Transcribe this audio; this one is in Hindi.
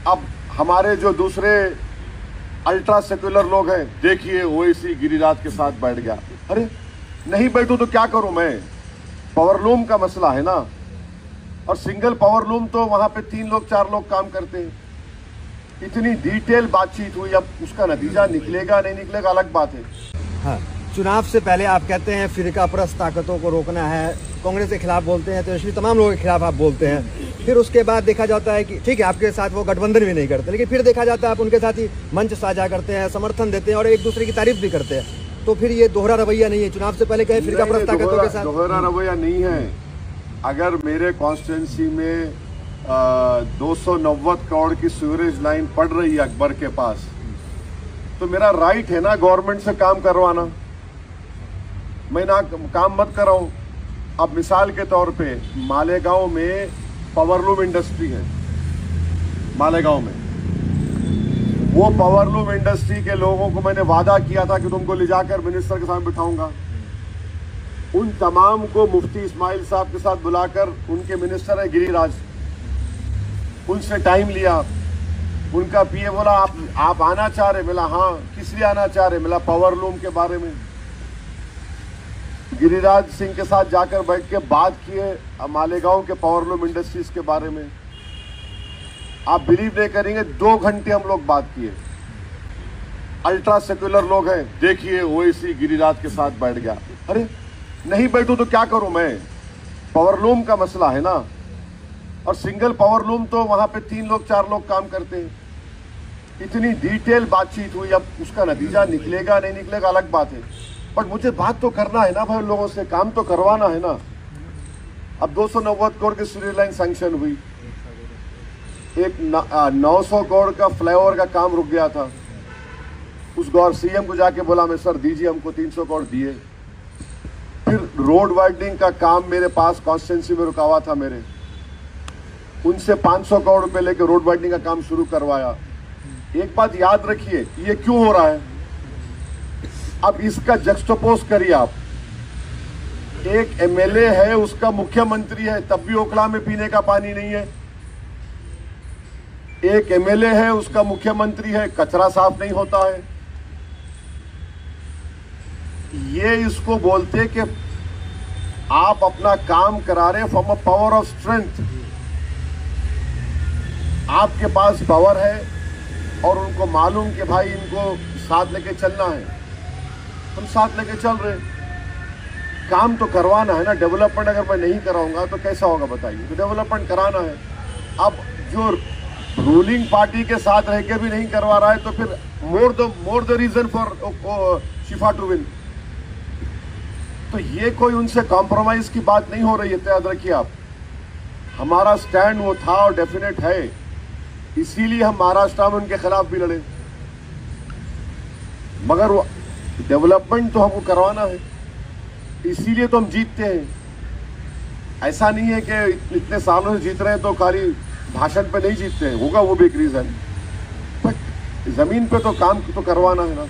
अब हमारे जो दूसरे अल्ट्रा सेक्युलर लोग हैं, देखिए ओवैसी गिरिराज के साथ बैठ गया। अरे नहीं बैठूं तो क्या करूं मैं? पावरलूम का मसला है ना, और सिंगल पावरलूम तो वहां पे 3 लोग 4 लोग काम करते हैं। इतनी डिटेल बातचीत हुई, अब उसका नतीजा निकलेगा नहीं निकलेगा अलग बात है। हाँ, चुनाव से पहले आप कहते हैं फिरकापरस्त ताकतों को रोकना है, कांग्रेस के खिलाफ बोलते हैं, तो इसलिए तमाम लोगों के खिलाफ आप बोलते हैं। फिर उसके बाद देखा जाता है कि ठीक है आपके साथ वो गठबंधन भी नहीं करते, लेकिन फिर देखा जाता है आप उनके साथ ही मंच साझा करते हैं, समर्थन देते हैं और एक दूसरे की तारीफ भी करते हैं। तो फिर ये दोहरा रवैया नहीं है? चुनाव से पहले कहे फिरकापरस्त ताकतों के साथ दोहरा रवैया नहीं है। अगर मेरे कॉन्स्टिट्यूंसी में 290 करोड़ की सीवरेज लाइन पड़ रही है अकबर के पास, तो मेरा राइट है ना गवर्नमेंट से काम करवाना। मैं ना काम मत कराऊं। अब मिसाल के तौर पे मालेगांव में पावरलूम इंडस्ट्री है, मालेगांव में वो पावरलूम इंडस्ट्री के लोगों को मैंने वादा किया था कि तुमको ले जाकर मिनिस्टर के सामने बिठाऊंगा। उन तमाम को मुफ्ती इस्माइल साहब के साथ बुलाकर, उनके मिनिस्टर है गिरिराज, उनसे टाइम लिया। उनका पीए बोला आप आना चाह रहे? मिला हाँ। किस लिए आना चाह रहे? मिला पावरलूम के बारे में। गिरिराज सिंह के साथ जाकर बैठ के बात किए मालेगांव के पावरलूम इंडस्ट्रीज के बारे में। आप बिलीव नहीं करेंगे, 2 घंटे हम लोग बात किए। अल्ट्रा सेक्युलर लोग हैं, देखिए ओवैसी गिरिराज के साथ बैठ गया। अरे नहीं बैठूं तो क्या करूं मैं? पावरलूम का मसला है ना, और सिंगल पावरलूम तो वहां पे 3 लोग 4 लोग काम करते हैं। इतनी डिटेल बातचीत हुई, अब उसका नतीजा निकलेगा नहीं निकलेगा अलग बात है। बट मुझे बात तो करना है ना भाई, लोगों से काम तो करवाना है ना। अब 290 करोड़ की सीवरेज लाइन सैंक्शन हुई, एक 900 करोड़ का फ्लाईओवर का काम रुक गया था। उस गौर सीएम को जाके बोला मैं सर दीजिए, हमको 300 करोड़ दिए। फिर रोड वाइडनिंग का काम मेरे पास कॉन्स्टिट्यूंसी में रुका हुआ था मेरे, उनसे 500 करोड़ रुपए लेके रोड वाइडनिंग का काम शुरू करवाया। एक बात याद रखिए, ये क्यों हो रहा है? अब इसका जक्सटोपोज करिए आप। एक एमएलए है, उसका मुख्यमंत्री है, तब भी ओखला में पीने का पानी नहीं है। एक एमएलए है, उसका मुख्यमंत्री है, कचरा साफ नहीं होता है। ये इसको बोलते कि आप अपना काम करा रहे from a power of strength. आपके पास पावर है और उनको मालूम कि भाई इनको साथ लेके चलना है, हम साथ लेके चल रहे। काम तो करवाना है ना। डेवलपमेंट अगर मैं नहीं कराऊंगा तो कैसा होगा बताइए? तो डेवलपमेंट कराना है। अब जो रूलिंग पार्टी के साथ रह के भी नहीं करवा रहा है, तो फिर more the reason for Shifa to win. तो ये कोई उनसे कॉम्प्रोमाइज की बात नहीं हो रही है, तो याद रखिए आप। हमारा स्टैंड वो था और डेफिनेट है, इसीलिए हम महाराष्ट्र में उनके खिलाफ भी लड़े। मगर वो डेवलपमेंट तो हमको करवाना है, इसीलिए तो हम जीतते हैं। ऐसा नहीं है कि इतने सालों से जीत रहे हैं तो खाली भाषण पे नहीं जीतते हैं, होगा वो भी एक रीजन, बट जमीन पे तो काम तो करवाना है ना।